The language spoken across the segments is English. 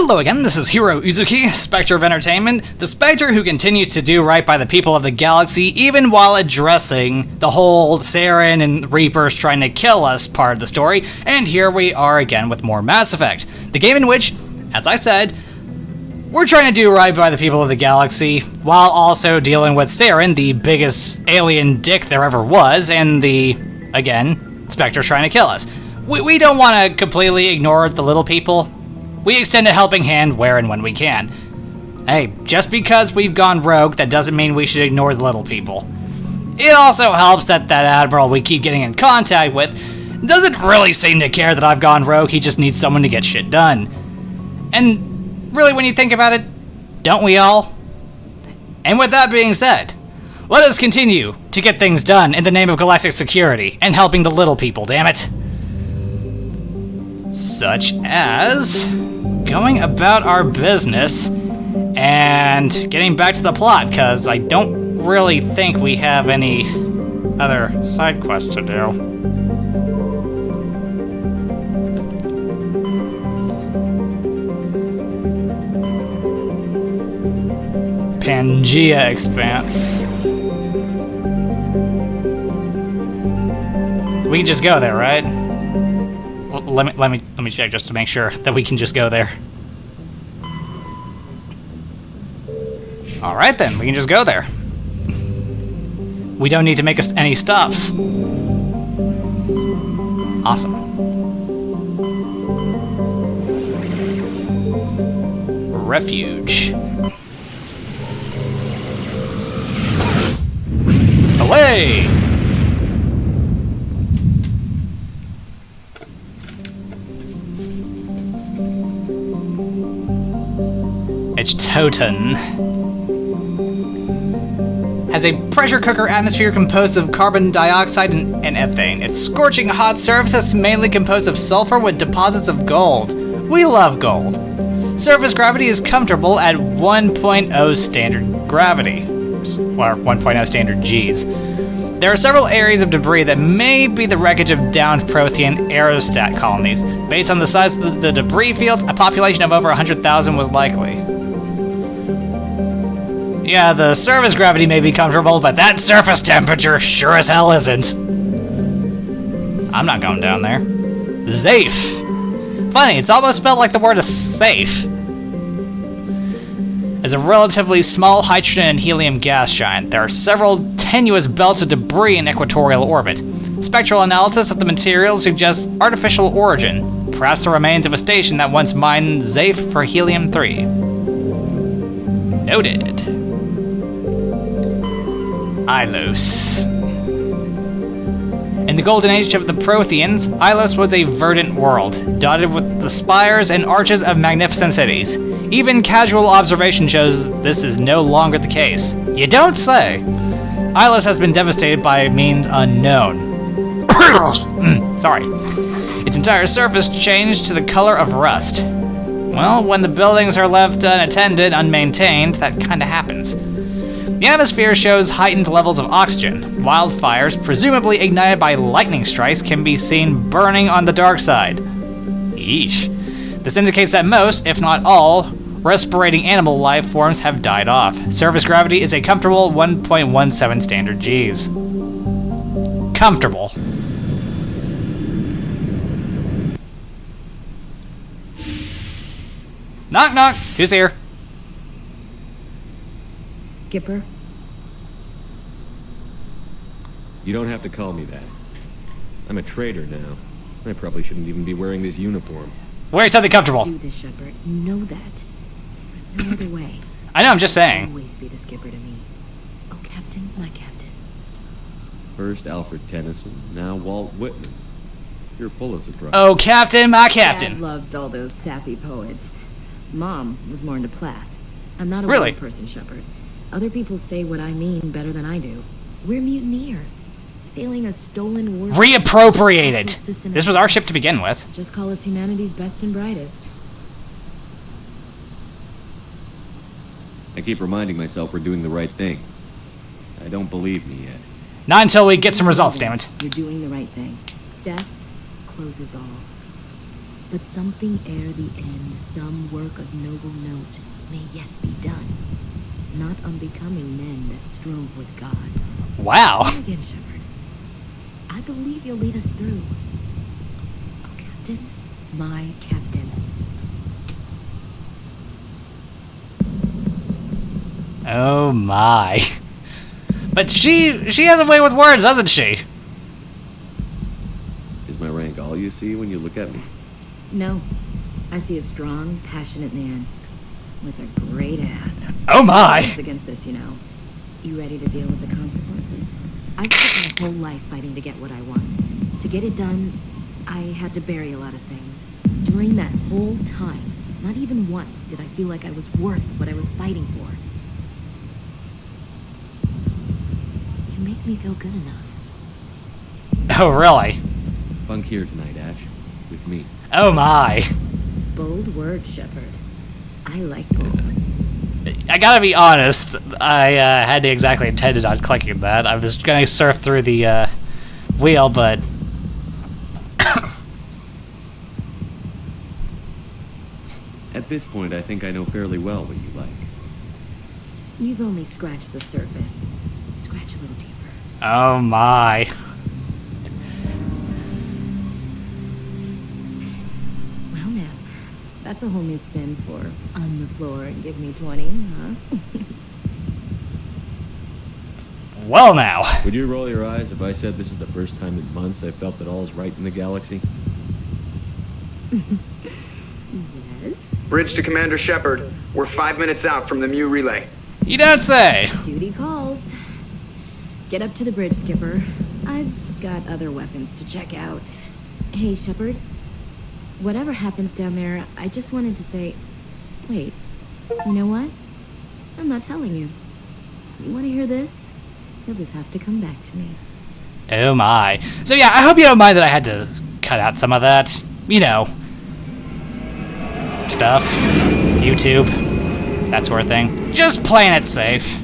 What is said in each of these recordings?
Hello again, this is Heero Uzuki, Spectre of Entertainment, the Spectre who continues to do right by the people of the galaxy even while addressing the whole Saren and Reapers trying to kill us part of the story, and here we are again with more Mass Effect, the game in which, as I said, we're trying to do right by the people of the galaxy while also dealing with Saren, the biggest alien dick there ever was, and the, again, Spectre trying to kill us. We don't want to completely ignore the little people. We extend a helping hand where and when we can. Hey, just because we've gone rogue, that doesn't mean we should ignore the little people. It also helps that admiral we keep getting in contact with doesn't really seem to care that I've gone rogue, he just needs someone to get shit done. And really, when you think about it, don't we all? And with that being said, let us continue to get things done in the name of galactic security and helping the little people, damn it. Such as going about our business and getting back to the plot, because I don't really think we have any other side quests to do. Pangea Expanse. We can just go there, right? Let me check just to make sure that we can just go there. All right then, we can just go there. We don't need to make any stops. Awesome. Refuge. Away! Toten has a pressure cooker atmosphere composed of carbon dioxide and ethane. Its scorching hot surface is mainly composed of sulfur with deposits of gold. We love gold. Surface gravity is comfortable at 1.0 standard gravity, or 1.0 standard Gs. There are several areas of debris that may be the wreckage of downed Prothean aerostat colonies. Based on the size of the debris fields, a population of over 100,000 was likely. Yeah, the surface gravity may be comfortable, but that surface temperature sure as hell isn't. I'm not going down there. Safe. Funny, it's almost spelled like the word is safe. As a relatively small hydrogen and helium gas giant, there are several tenuous belts of debris in equatorial orbit. Spectral analysis of the material suggests artificial origin, perhaps the remains of a station that once mined Zafe for helium-3. Noted. Ilos. In the golden age of the Protheans, Ilos was a verdant world, dotted with the spires and arches of magnificent cities. Even casual observation shows this is no longer the case. You don't say! Ilos has been devastated by means unknown. Sorry. Its entire surface changed to the color of rust. Well, when the buildings are left unattended, unmaintained, that kinda happens. The atmosphere shows heightened levels of oxygen. Wildfires, presumably ignited by lightning strikes, can be seen burning on the dark side. Yeesh. This indicates that most, if not all, respirating animal life forms have died off. Surface gravity is a comfortable 1.17 standard Gs. Comfortable. Knock knock, who's here? Skipper? You don't have to call me that. I'm a traitor now. I probably shouldn't even be wearing this uniform. Wear something comfortable. Do this, Shepard. You know that. There's no other way. I know, I'm just saying. Always be the skipper to me. Oh, Captain, my captain. First Alfred Tennyson, now Walt Whitman. You're full of surprise. Oh, Captain, my captain. Dad loved all those sappy poets. Mom was more into Plath. I'm not a Really? word person, Shepard. Other people say what I mean better than I do. We're mutineers, sailing a stolen warship. Reappropriated. This was our ship to begin with. Just call us humanity's best and brightest. I keep reminding myself we're doing the right thing. I don't believe me yet. Not until we get some results, damn it. You're doing the right thing. Death closes all. But something ere the end, some work of noble note, may yet be done. Not unbecoming men that strove with gods. Wow. Come again, Shepard. I believe you'll lead us through. Oh, Captain, my Captain. Oh my. But she has a way with words, doesn't she? Is my rank all you see when you look at me? No. I see a strong, passionate man. With a great ass. Oh my. Who's against this, you know. You ready to deal with the consequences? I've spent my whole life fighting to get what I want. To get it done, I had to bury a lot of things. During that whole time, not even once did I feel like I was worth what I was fighting for. You make me feel good enough. Oh really? Bunk here tonight, Ash. With me. Oh my. Bold words, Shepard. I like bold. I gotta be honest, I hadn't exactly intended on clicking that. I was gonna surf through the wheel, but... At this point, I think I know fairly well what you like. You've only scratched the surface. Scratch a little deeper. Oh my. Well now, that's a whole new spin for on the floor and give me 20, huh? Well now. Would you roll your eyes if I said this is the first time in months I felt that all is right in the galaxy? Yes. Bridge to Commander Shepard. We're 5 minutes out from the Mu relay. You don't say. Duty calls. Get up to the bridge, Skipper. I've got other weapons to check out. Hey, Shepard. Whatever happens down there, I just wanted to say... Wait, you know what? I'm not telling you. You want to hear this? You'll just have to come back to me. Oh my. So yeah, I hope you don't mind that I had to cut out some of that, you know, stuff, YouTube, that sort of thing. Just playing it safe.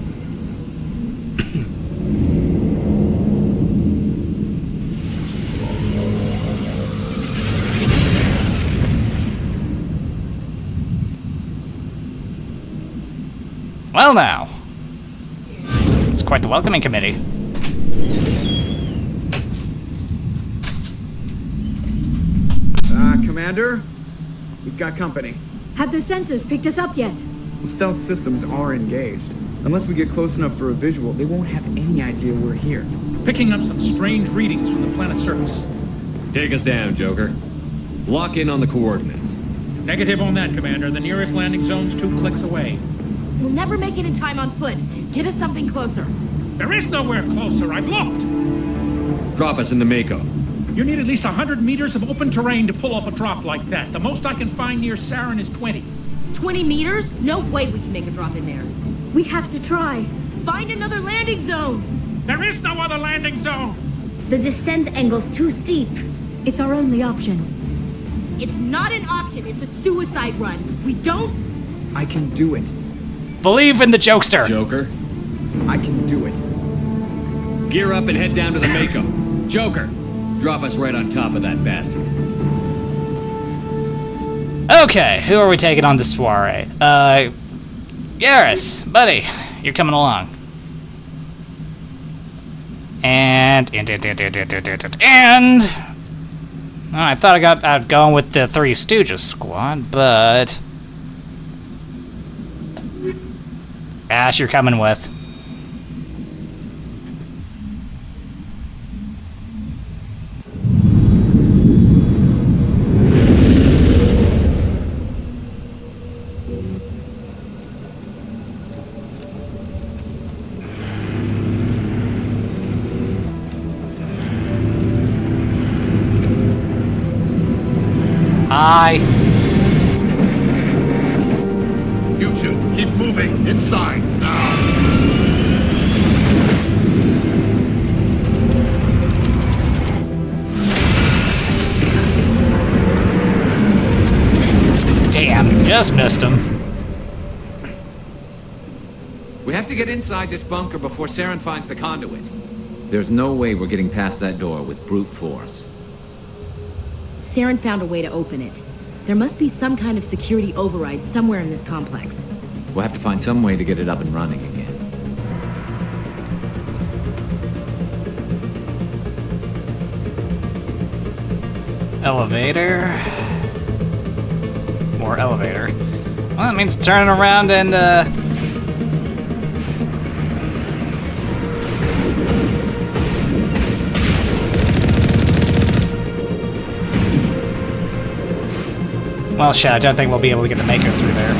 Well now, it's quite the welcoming committee. Commander? We've got company. Have their sensors picked us up yet? The stealth systems are engaged. Unless we get close enough for a visual, they won't have any idea we're here. Picking up some strange readings from the planet's surface. Take us down, Joker. Lock in on the coordinates. Negative on that, Commander. The nearest landing zone's 2 clicks away. We'll never make it in time on foot. Get us something closer. There is nowhere closer. I've looked. Drop us in the Mako. You need at least 100 meters of open terrain to pull off a drop like that. The most I can find near Saren is 20. 20 meters? No way we can make a drop in there. We have to try. Find another landing zone. There is no other landing zone. The descent angle's too steep. It's our only option. It's not an option. It's a suicide run. We don't... I can do it. Believe in the jokester. Joker, I can do it. gear up and head down to the Mako. Joker, drop us right on top of that bastard. Okay, who are we taking on this soiree? Garrus, buddy, you're coming along. And oh, I thought I got out going with the Three Stooges squad, but Ash, you're coming with. Hi. You two, keep moving inside now. Damn, just missed him. We have to get inside this bunker before Saren finds the conduit. There's no way we're getting past that door with brute force. Saren found a way to open it. There must be some kind of security override somewhere in this complex. We'll have to find some way to get it up and running again. Elevator. More elevator. Well, that means turning around and, well, shit, I don't think we'll be able to get the Mako through there.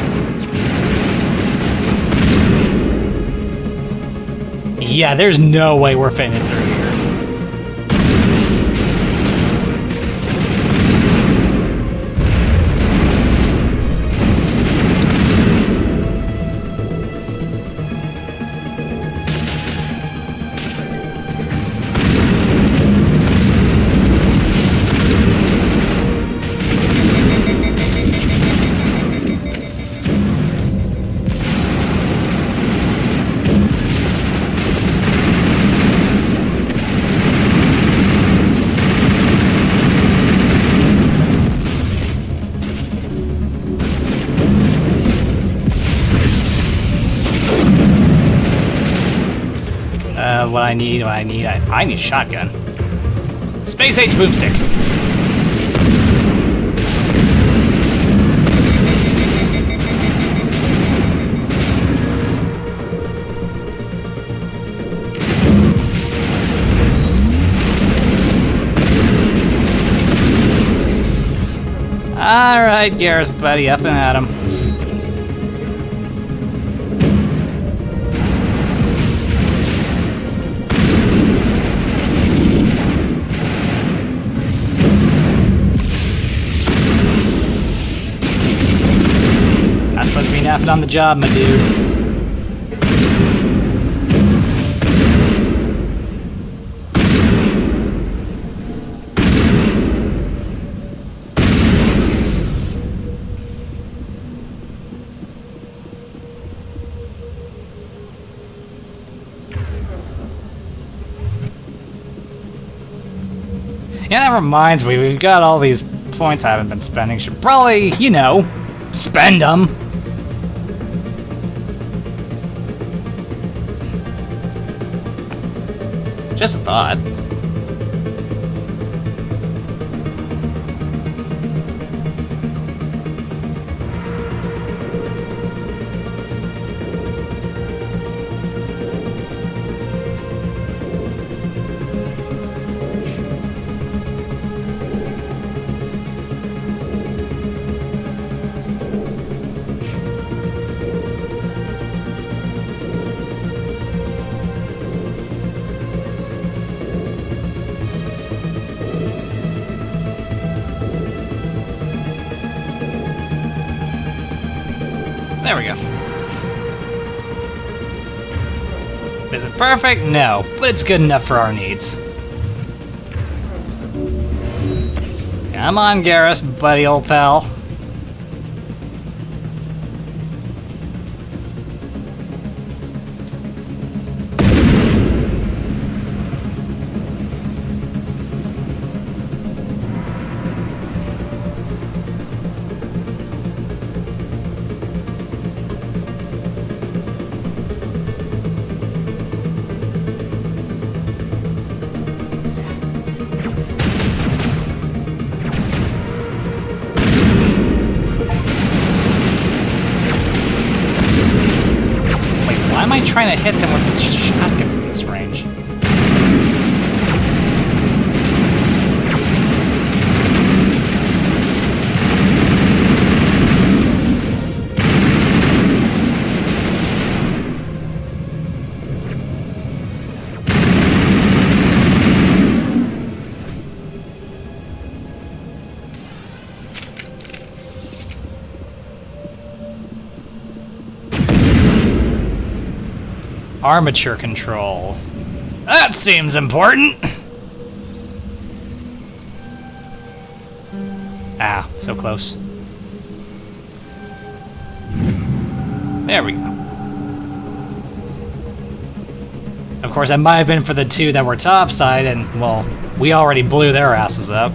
Yeah, there's no way we're fitting it through here. I need a shotgun. Space Age boomstick. Alright, Gareth, buddy, up and at him. Napping on the job, my dude. Yeah, that reminds me, we've got all these points I haven't been spending. Should probably, you know, spend them. Just a thought. There we go. Is it perfect? No, but it's good enough for our needs. Come on, Garrus, buddy, old pal. Why am I trying to hit them with this shotgun from this range? Armature control. That seems important. Ah, so close. There we go. Of course, that might have been for the two that were topside, and, well, we already blew their asses up.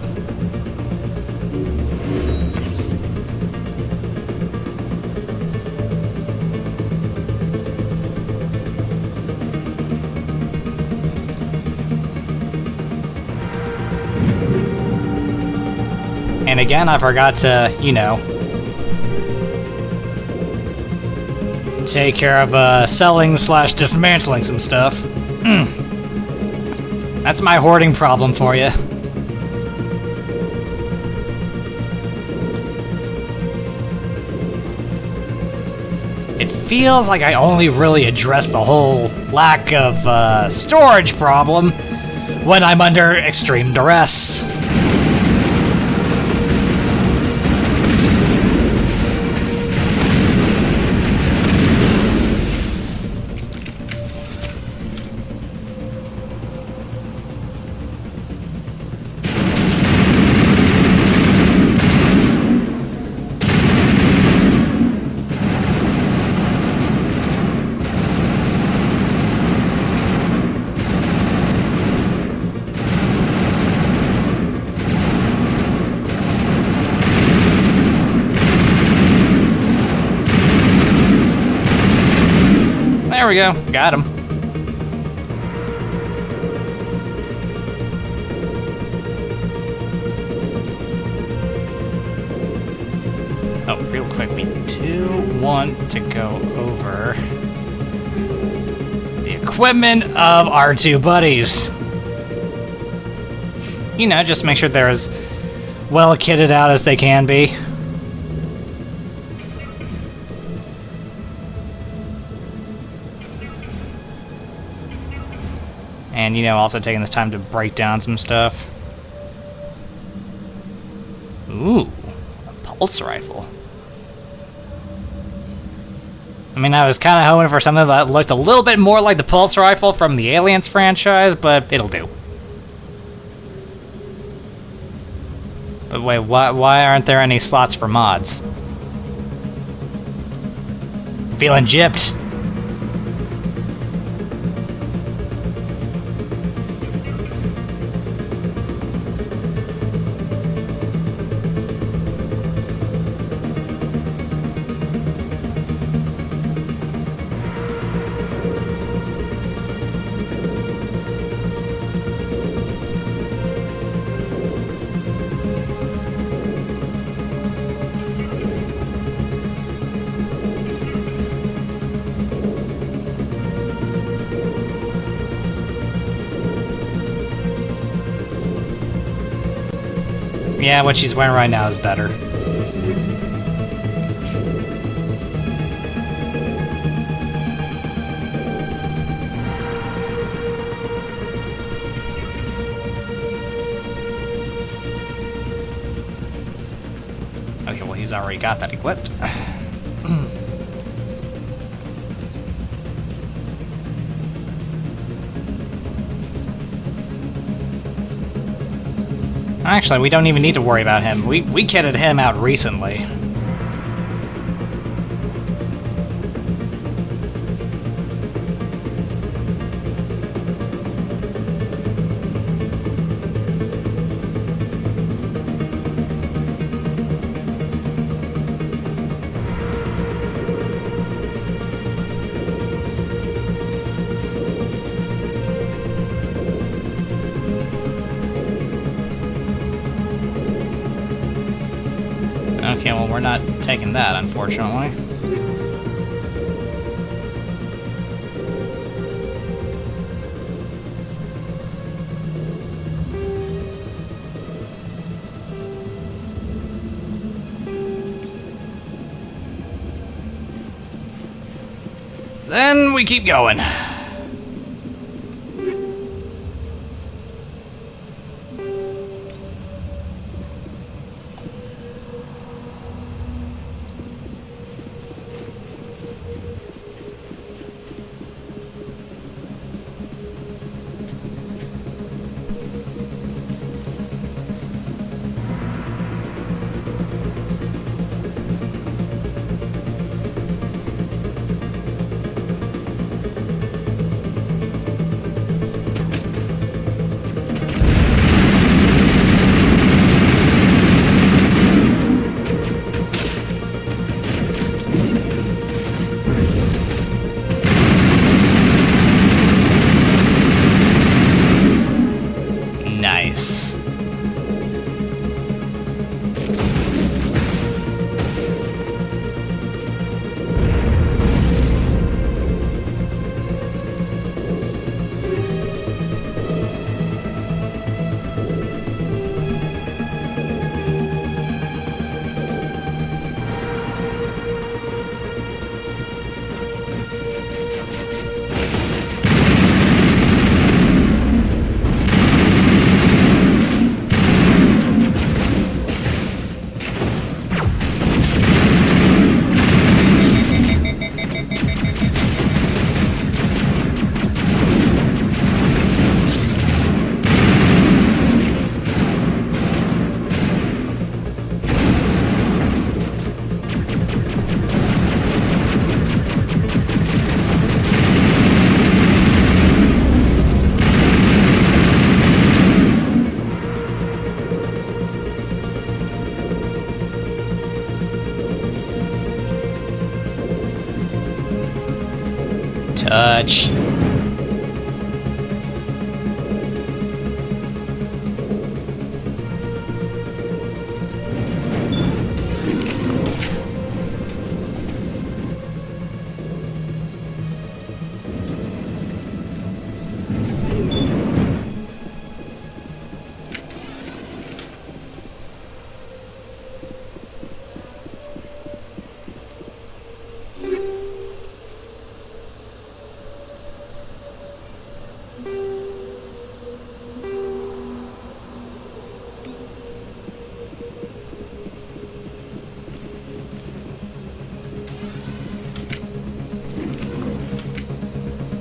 And again, I forgot to, you know, take care of selling / dismantling some stuff. That's my hoarding problem for you. It feels like I only really address the whole lack of storage problem when I'm under extreme duress. There we go. Got him. Oh, real quick, we do want to go over the equipment of our two buddies. You know, just make sure they're as well kitted out as they can be. And, you know, also taking this time to break down some stuff. Ooh, a pulse rifle. I mean, I was kind of hoping for something that looked a little bit more like the pulse rifle from the Aliens franchise, but it'll do. But wait, why aren't there any slots for mods? Feeling gypped. Yeah, what she's wearing right now is better. Okay, well, he's already got that equipped. Actually, we don't even need to worry about him. We kitted him out recently. Okay, well, we're not taking that, unfortunately. Then we keep going. Touch.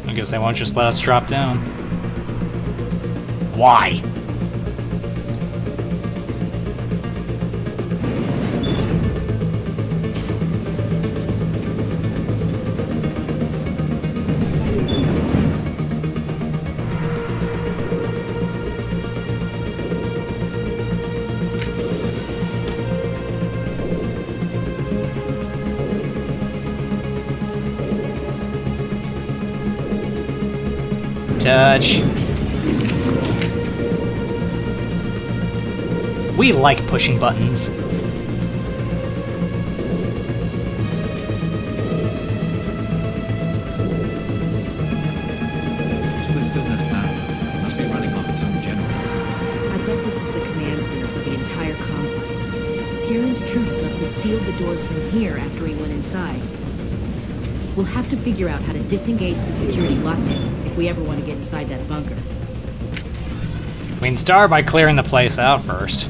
I guess they won't just let us drop down. Why? Touch. We like pushing buttons. This place still has power. Must be running off its own generator. I bet this is the command center for the entire complex. Saren's troops must have sealed the doors from here after he went inside. We'll have to figure out how to disengage the security lockdown if we ever want to get inside that bunker. We can start by clearing the place out first.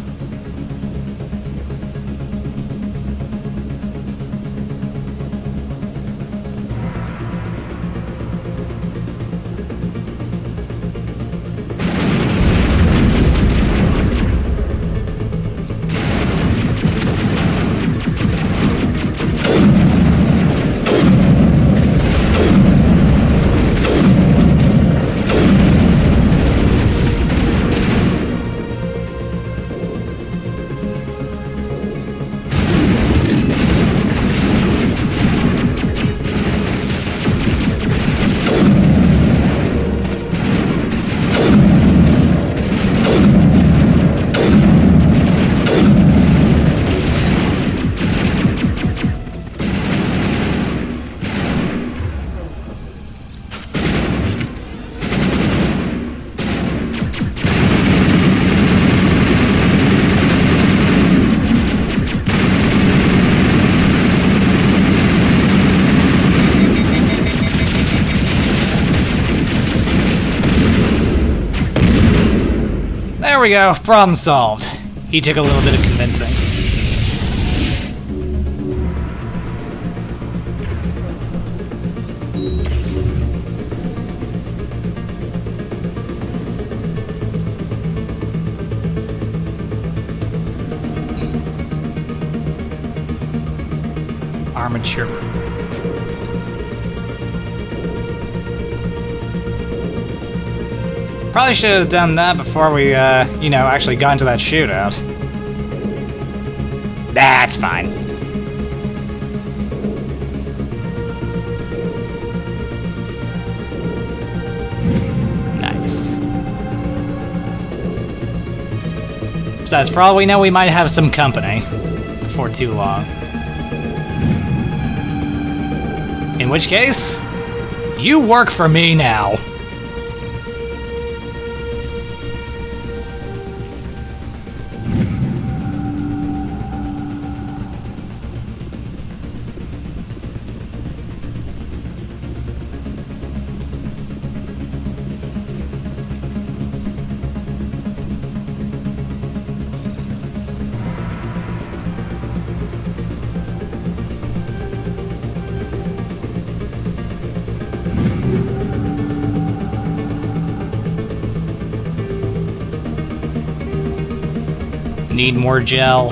There we go, problem solved. He took a little bit of convincing. Armature. Probably should have done that before we, you know, actually got into that shootout. That's fine. Nice. Besides, for all we know, we might have some company before too long. In which case, you work for me now. Need more gel.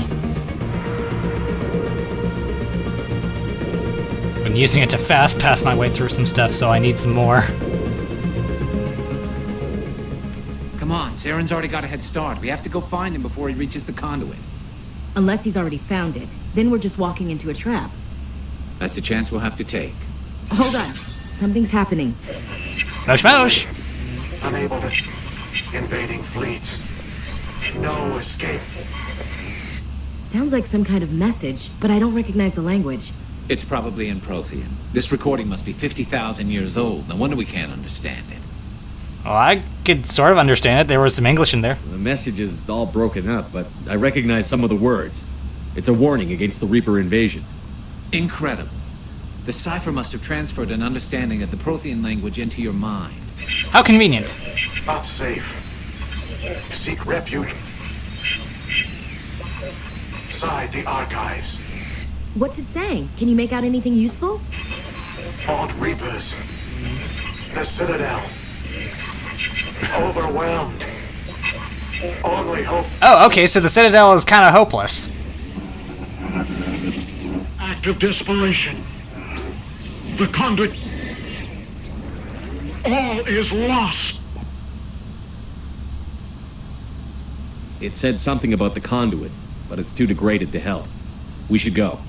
Been using it to fast pass my way through some stuff, so I need some more. Come on, Saren's already got a head start. We have to go find him before he reaches the conduit. Unless he's already found it, then we're just walking into a trap. That's a chance we'll have to take. Hold on. Something's happening. Mosh mosh! Unable to... Invading fleets. No escape. Sounds like some kind of message, but I don't recognize the language. It's probably in Prothean. This recording must be 50,000 years old. No wonder we can't understand it. Well, I could sort of understand it. There was some English in there. The message is all broken up, but I recognize some of the words. It's a warning against the Reaper invasion. Incredible. The cipher must have transferred an understanding of the Prothean language into your mind. How convenient. Not safe. Seek refuge. Inside the archives. What's it saying? Can you make out anything useful? Fought Reapers. The Citadel. Overwhelmed. Only hope. Oh, okay, so the Citadel is kind of hopeless. Act of desperation. The conduit. All is lost. It said something about the conduit, but it's too degraded to help. We should go.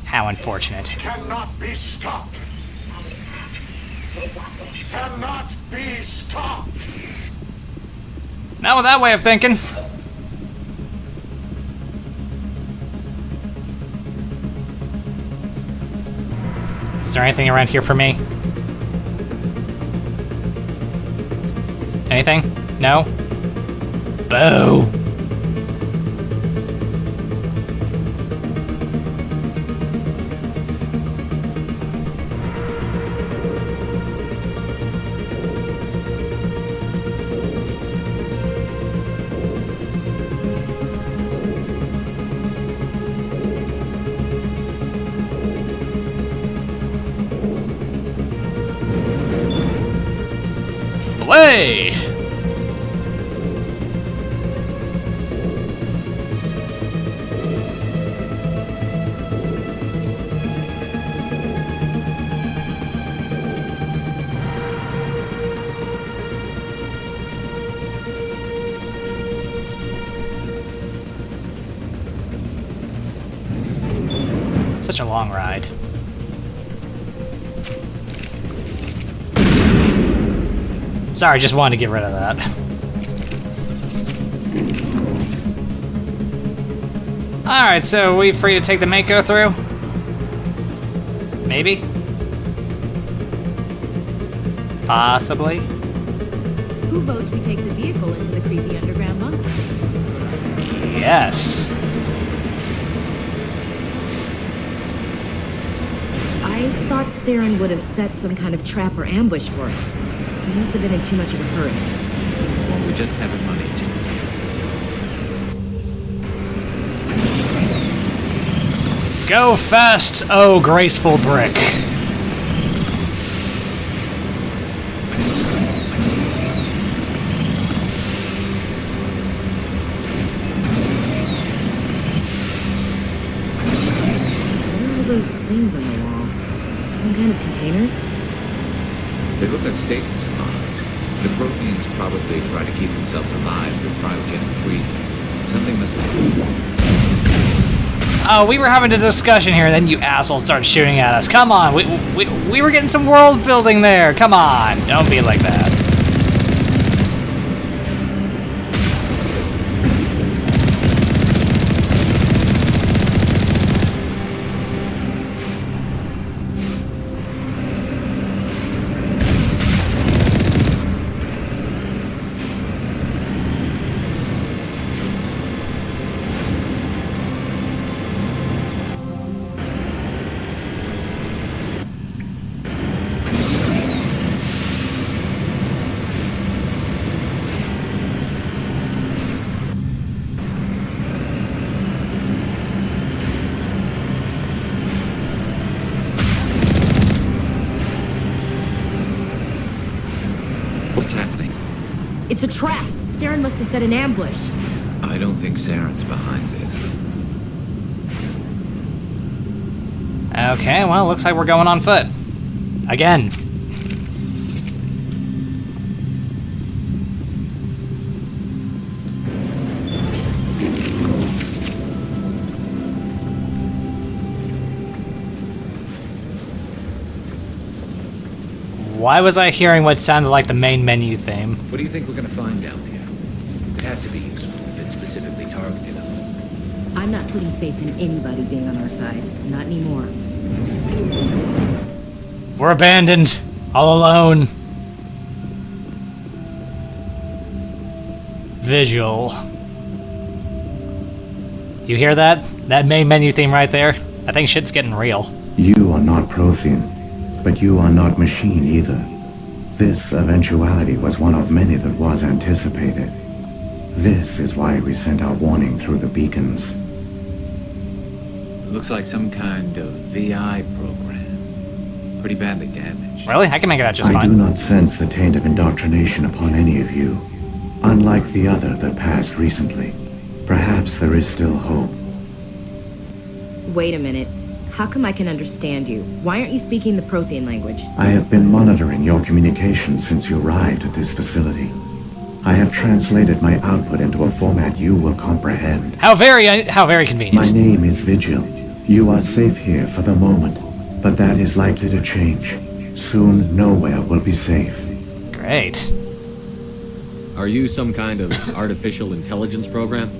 How unfortunate. Cannot be stopped. Cannot be stopped. Not with that way of thinking. Is there anything around here for me? Anything? No? Boo! Away! Such a long ride. Sorry, just wanted to get rid of that. Alright, so we free to take the Mako through? Maybe? Possibly? Who votes we take the vehicle into the creepy underground bunker? Yes. I thought Saren would have set some kind of trap or ambush for us. He must have been in too much of a hurry. Well, we just haven't run into it. Go fast, oh graceful brick. What are all those things on the wall? Some kind of containers? They look like stasis pods. The Protheans probably try to keep themselves alive through cryogenic freezing. Something must have... Oh, we were having a discussion here, then you assholes started shooting at us. Come on, we were getting some world building there. Come on, don't be like that. What's happening? It's a trap! Saren must have set an ambush. I don't think Saren's behind this. Okay, well, looks like we're going on foot. Again. Why was I hearing what sounded like the main menu theme? What do you think we're gonna find down here? It has to be useful if it specifically targeted us. I'm not putting faith in anybody being on our side. Not anymore. We're abandoned. All alone. Visual. You hear that? That main menu theme right there? I think shit's getting real. You are not Prothean, but you are not machine either. This eventuality was one of many that was anticipated. This is why we sent our warning through the beacons. Looks like some kind of VI program. Pretty badly damaged. Really? I can make it out just I fine. do not sense the taint of indoctrination upon any of you, unlike the other that passed recently. Perhaps there is still hope. Wait a minute. How come I can understand you? Why aren't you speaking the Prothean language? I have been monitoring your communications since you arrived at this facility. I have translated my output into a format you will comprehend. How very convenient. My name is Vigil. You are safe here for the moment, but that is likely to change. Soon, nowhere will be safe. Great. Are you some kind of artificial intelligence program?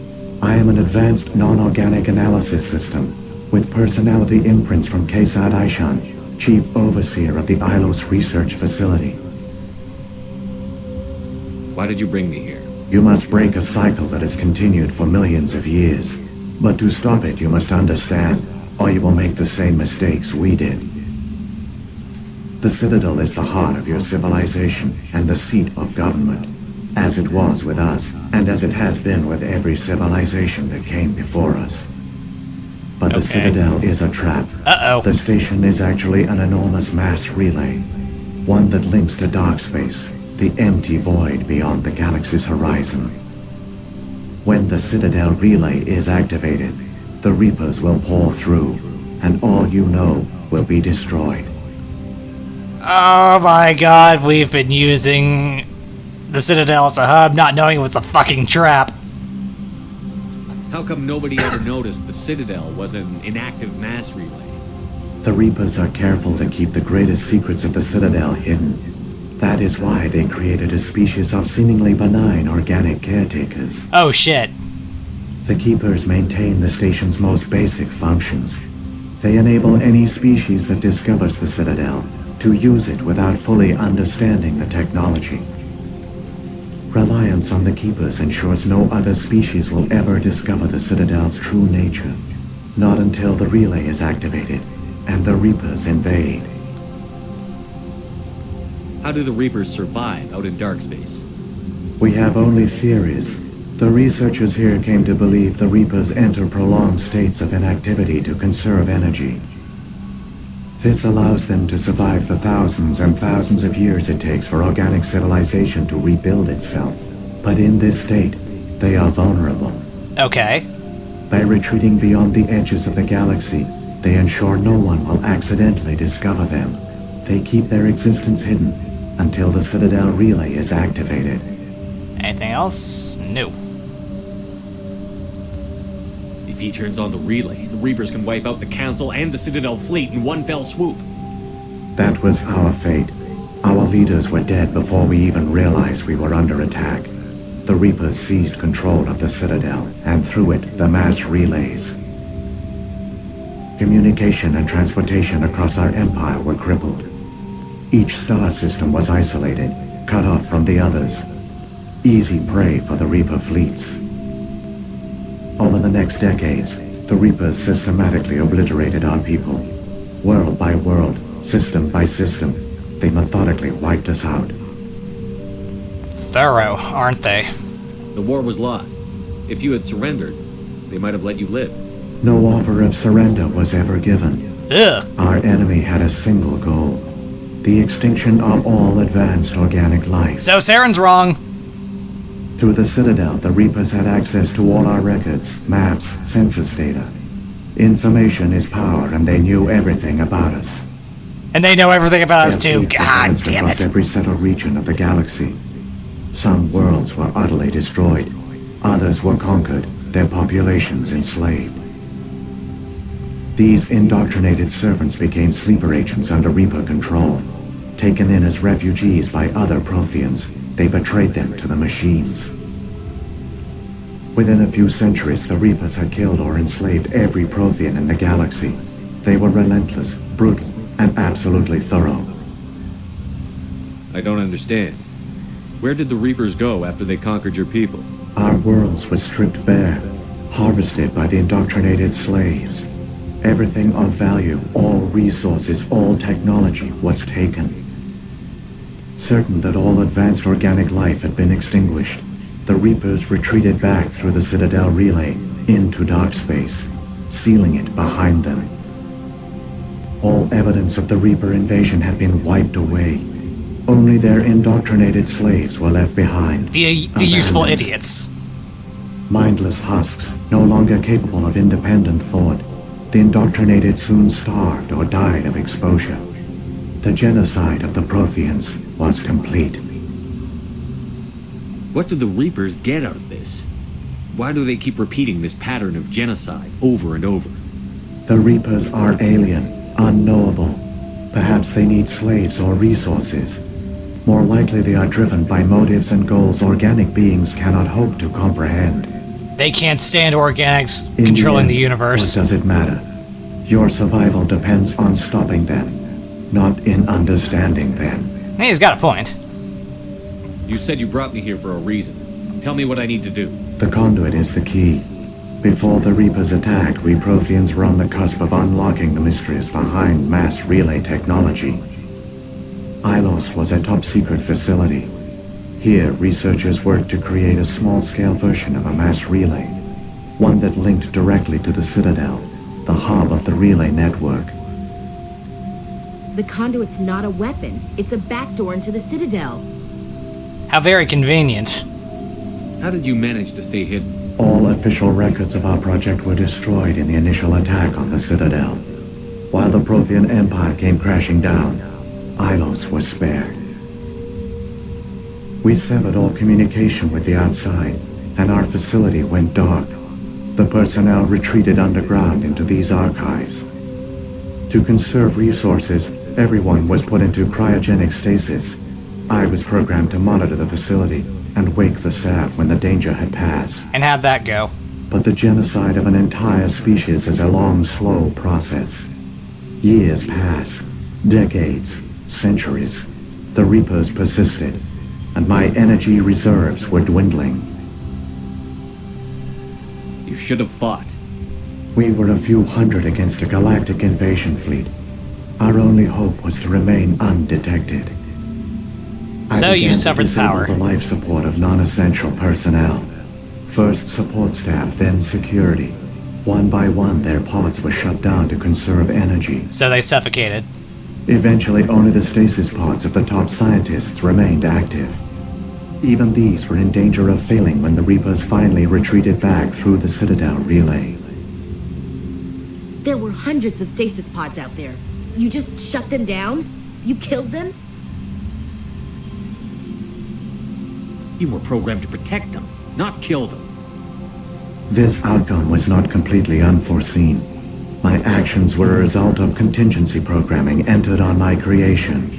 I am an advanced non-organic analysis system, with personality imprints from Kesad Aishan, Chief Overseer of the Ilos Research Facility. Why did you bring me here? You must break a cycle that has continued for millions of years. But to stop it, you must understand, or you will make the same mistakes we did. The Citadel is the heart of your civilization and the seat of government, as it was with us, and as it has been with every civilization that came before us. But the Citadel is a trap. The station is actually an enormous mass relay, one that links to dark space, the empty void beyond the galaxy's horizon. When the Citadel relay is activated, the Reapers will pour through, and all you know will be destroyed. Oh my god, we've been using the Citadel as a hub, not knowing it was a fucking trap. How come nobody ever noticed the Citadel was an inactive mass relay? The Reapers are careful to keep the greatest secrets of the Citadel hidden. That is why they created a species of seemingly benign organic caretakers. Oh shit. The Keepers maintain the station's most basic functions. They enable any species that discovers the Citadel to use it without fully understanding the technology. Reliance on the Keepers ensures no other species will ever discover the Citadel's true nature. Not until the relay is activated and the Reapers invade. How do the Reapers survive out in dark space? We have only theories. The researchers here came to believe the Reapers enter prolonged states of inactivity to conserve energy. This allows them to survive the thousands and thousands of years it takes for organic civilization to rebuild itself. But in this state, they are vulnerable. Okay. By retreating beyond the edges of the galaxy, they ensure no one will accidentally discover them. They keep their existence hidden until the Citadel relay is activated. Anything else? No. If he turns on the relay, the Reapers can wipe out the Council and the Citadel fleet in one fell swoop. That was our fate. Our leaders were dead before we even realized we were under attack. The Reapers seized control of the Citadel, and through it, the mass relays. Communication and transportation across our empire were crippled. Each star system was isolated, cut off from the others. Easy prey for the Reaper fleets. Over the next decades, the Reapers systematically obliterated our people. World by world, system by system, they methodically wiped us out. Thorough, aren't they? The war was lost. If you had surrendered, they might have let you live. No offer of surrender was ever given. Ugh. Our enemy had a single goal: the extinction of all advanced organic life. So Saren's wrong. Through the Citadel, the Reapers had access to all our records, maps, census data. Information is power, and they knew everything about us. And they know everything about us Their too. fleets God advanced damn across it. every settled region of the galaxy. Some worlds were utterly destroyed. Others were conquered, their populations enslaved. These indoctrinated servants became sleeper agents under Reaper control, taken in as refugees by other Protheans, they betrayed them to the machines. Within a few centuries, the Reapers had killed or enslaved every Prothean in the galaxy. They were relentless, brutal, and absolutely thorough. I don't understand. Where did the Reapers go after they conquered your people? Our worlds were stripped bare, harvested by the indoctrinated slaves. Everything of value, all resources, all technology was taken. Certain that all advanced organic life had been extinguished, the Reapers retreated back through the Citadel relay into dark space, sealing it behind them. All evidence of the Reaper invasion had been wiped away. Only their indoctrinated slaves were left behind. The useful idiots. Mindless husks, no longer capable of independent thought. The indoctrinated soon starved or died of exposure. The genocide of the Protheans was complete. What do the Reapers get out of this? Why do they keep repeating this pattern of genocide over and over? The Reapers are alien, unknowable. Perhaps they need slaves or resources. More likely they are driven by motives and goals organic beings cannot hope to comprehend. They can't stand organics controlling the universe. What does it matter? Your survival depends on stopping them, not in understanding them. Hey, he's got a point. You said you brought me here for a reason. Tell me what I need to do. The conduit is the key. Before the Reapers attacked, we Protheans were on the cusp of unlocking the mysteries behind mass relay technology. Ilos was a top-secret facility. Here, researchers worked to create a small-scale version of a mass relay, one that linked directly to the Citadel, the hub of the relay network. The conduit's not a weapon. It's a backdoor into the Citadel. How very convenient. How did you manage to stay hidden? All official records of our project were destroyed in the initial attack on the Citadel. While the Prothean Empire came crashing down, Ilos was spared. We severed all communication with the outside, and our facility went dark. The personnel retreated underground into these archives. To conserve resources, everyone was put into cryogenic stasis. I was programmed to monitor the facility and wake the staff when the danger had passed. And how'd that go? But the genocide of an entire species is a long, slow process. Years passed, decades, centuries. The Reapers persisted, and my energy reserves were dwindling. You should have fought. We were a few hundred against a galactic invasion fleet. Our only hope was to remain undetected. So you suffered power. The life support of non-essential personnel. First support staff, then security. One by one, their pods were shut down to conserve energy. So they suffocated. Eventually, only the stasis pods of the top scientists remained active. Even these were in danger of failing when the Reapers finally retreated back through the Citadel relay. There were hundreds of stasis pods out there. You just shut them down? You killed them? You were programmed to protect them, not kill them. This outcome was not completely unforeseen. My actions were a result of contingency programming entered on my creation.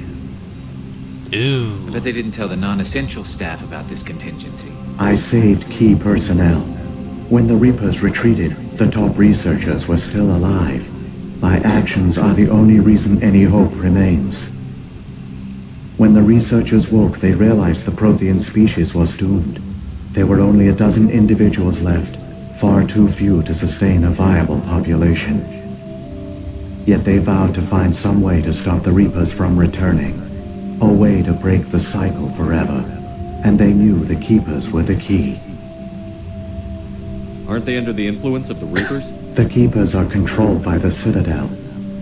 Ooh. I bet they didn't tell the non-essential staff about this contingency. I saved key personnel. When the Reapers retreated, the top researchers were still alive. My actions are the only reason any hope remains. When the researchers woke, they realized the Prothean species was doomed. There were only a dozen individuals left, far too few to sustain a viable population. Yet they vowed to find some way to stop the Reapers from returning, a way to break the cycle forever, and they knew the Keepers were the key. Aren't they under the influence of the Reapers? The Keepers are controlled by the Citadel.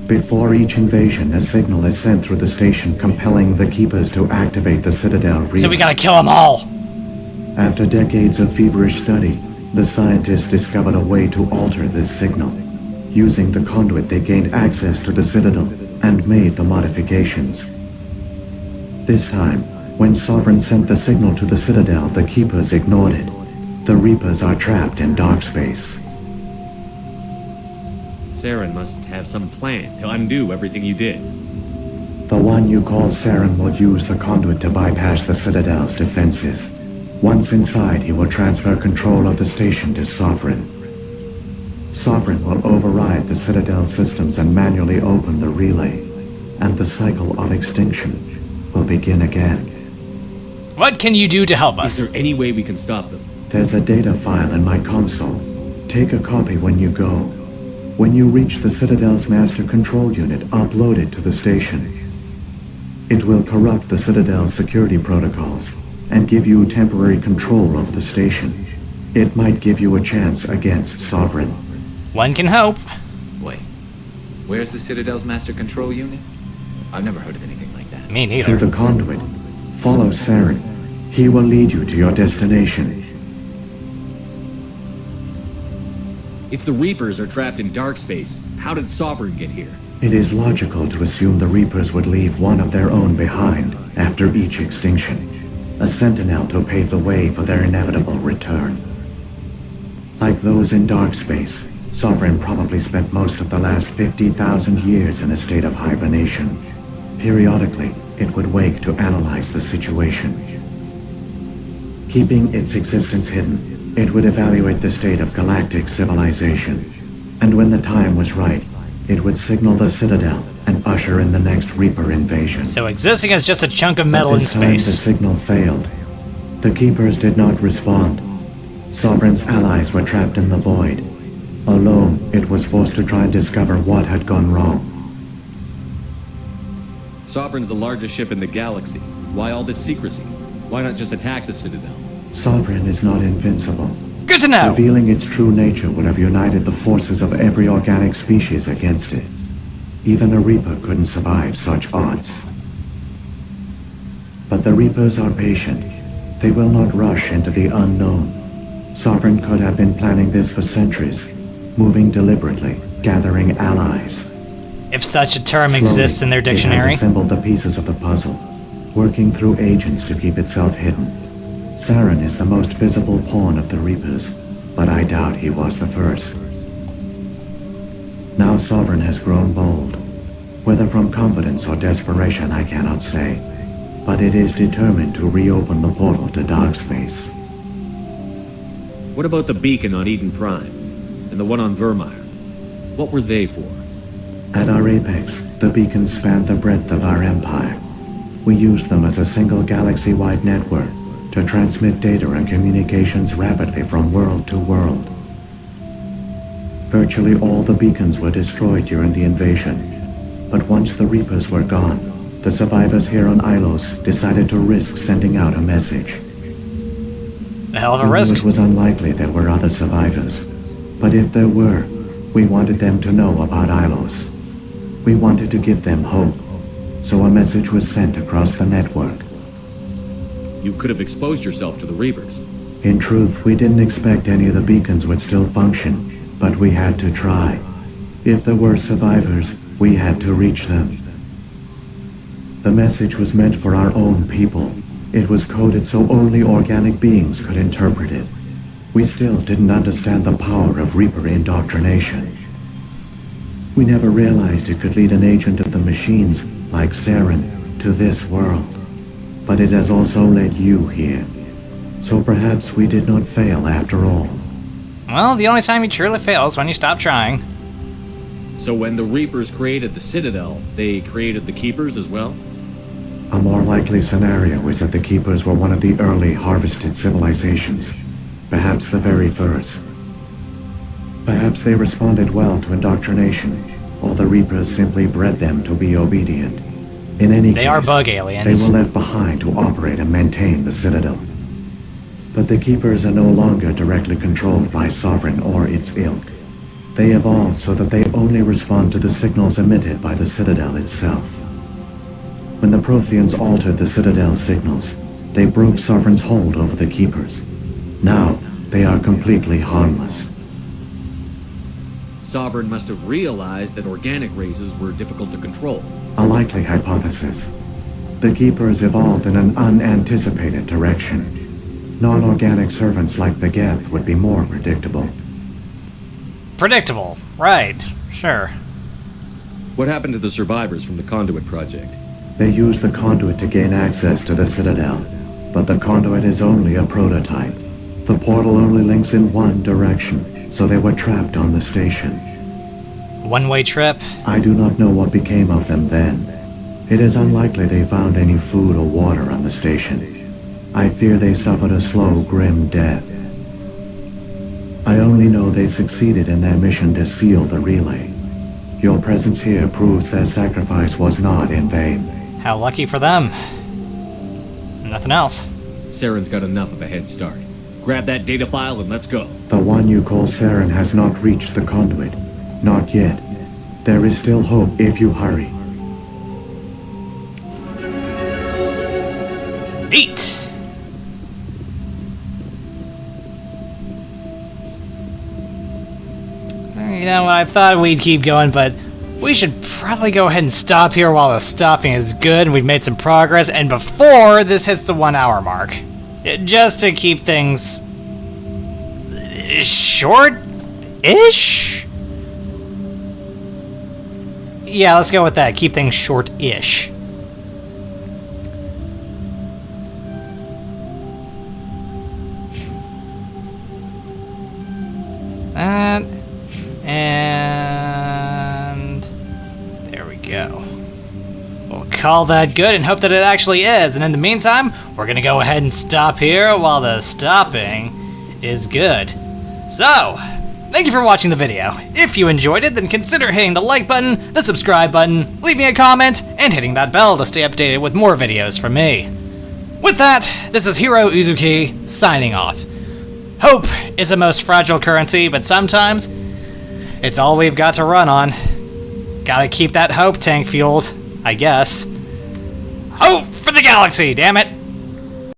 Before each invasion, a signal is sent through the station compelling the Keepers to activate the Citadel relay. So we gotta kill them all! After decades of feverish study, the scientists discovered a way to alter this signal. Using the conduit, they gained access to the Citadel and made the modifications. This time, when Sovereign sent the signal to the Citadel, the Keepers ignored it. The Reapers are trapped in dark space. Saren must have some plan to undo everything you did. The one you call Saren will use the conduit to bypass the Citadel's defenses. Once inside, he will transfer control of the station to Sovereign. Sovereign will override the Citadel systems and manually open the relay, and the cycle of extinction will begin again. What can you do to help us? Is there any way we can stop them? There's a data file in my console. Take a copy when you go. When you reach the Citadel's master control unit, upload it to the station. It will corrupt the Citadel's security protocols and give you temporary control of the station. It might give you a chance against Sovereign. One can hope. Wait, where's the Citadel's master control unit? I've never heard of anything like that. Me neither. Through the conduit. Follow Saren. He will lead you to your destination. If the Reapers are trapped in dark space, how did Sovereign get here? It is logical to assume the Reapers would leave one of their own behind after each extinction. A sentinel to pave the way for their inevitable return. Like those in dark space, Sovereign probably spent most of the last 50,000 years in a state of hibernation. Periodically, it would wake to analyze the situation. Keeping its existence hidden, it would evaluate the state of galactic civilization. And when the time was right, it would signal the Citadel and usher in the next Reaper invasion. So existing as just a chunk of metal But in this time, space. the signal failed. The Keepers did not respond. Sovereign's allies were trapped in the void. Alone, it was forced to try and discover what had gone wrong. Sovereign's the largest ship in the galaxy. Why all this secrecy? Why not just attack the Citadel? Sovereign is not invincible. Good to know. Revealing its true nature would have united the forces of every organic species against it. Even a Reaper couldn't survive such odds. But the Reapers are patient. They will not rush into the unknown. Sovereign could have been planning this for centuries, moving deliberately, gathering allies. If such a term Slowly, exists in their it dictionary. has assembled the pieces of the puzzle, working through agents to keep itself hidden. Saren is the most visible pawn of the Reapers, but I doubt he was the first. Now Sovereign has grown bold. Whether from confidence or desperation, I cannot say, but it is determined to reopen the portal to dark space. What about the beacon on Eden Prime? And the one on Vermeer? What were they for? At our apex, the beacons spanned the breadth of our empire. We used them as a single galaxy-wide network to transmit data and communications rapidly from world to world. Virtually all the beacons were destroyed during the invasion, but once the Reapers were gone, the survivors here on Ilos decided to risk sending out a message. A hell of a We knew risk. it was unlikely there were other survivors, but if there were, we wanted them to know about Ilos. We wanted to give them hope, so a message was sent across the network. You could have exposed yourself to the Reapers. In truth, we didn't expect any of the beacons would still function, but we had to try. If there were survivors, we had to reach them. The message was meant for our own people. It was coded so only organic beings could interpret it. We still didn't understand the power of Reaper indoctrination. We never realized it could lead an agent of the machines, like Saren, to this world. But it has also led you here. So perhaps we did not fail after all. Well, the only time you truly fail is when you stop trying. So when the Reapers created the Citadel, they created the Keepers as well? A more likely scenario is that the Keepers were one of the early harvested civilizations. Perhaps the very first. Perhaps they responded well to indoctrination, or the Reapers simply bred them to be obedient. In any case, They are bug aliens. they were left behind to operate and maintain the Citadel. But the Keepers are no longer directly controlled by Sovereign or its ilk. They evolved so that they only respond to the signals emitted by the Citadel itself. When the Protheans altered the Citadel's signals, they broke Sovereign's hold over the Keepers. Now, they are completely harmless. Sovereign must have realized that organic races were difficult to control. A likely hypothesis. The Keepers evolved in an unanticipated direction. Non-organic servants like the Geth would be more predictable. Predictable. Right. Sure. What happened to the survivors from the Conduit Project? They used the conduit to gain access to the Citadel, but the conduit is only a prototype. The portal only links in one direction, so they were trapped on the station. One-way trip? I do not know what became of them then. It is unlikely they found any food or water on the station. I fear they suffered a slow, grim death. I only know they succeeded in their mission to seal the relay. Your presence here proves their sacrifice was not in vain. How lucky for them. Nothing else. Saren's got enough of a head start. Grab that data file and let's go. The one you call Saren has not reached the conduit. Not yet. There is still hope if you hurry. 8. You know what, I thought we'd keep going, but we should probably go ahead and stop here while the stopping is good and we've made some progress, and before this hits the 1 hour mark. Just to keep things short-ish? Yeah, let's go with that. Keep things short-ish. And there we go. We'll call that good and hope that it actually is. And in the meantime, we're gonna go ahead and stop here while the stopping is good. So, thank you for watching the video. If you enjoyed it, then consider hitting the like button, the subscribe button, leaving a comment, and hitting that bell to stay updated with more videos from me. With that, this is Heero Uzuki, signing off. Hope is a most fragile currency, but sometimes it's all we've got to run on. Gotta keep that hope tank fueled, I guess. Hope for the galaxy, damn it!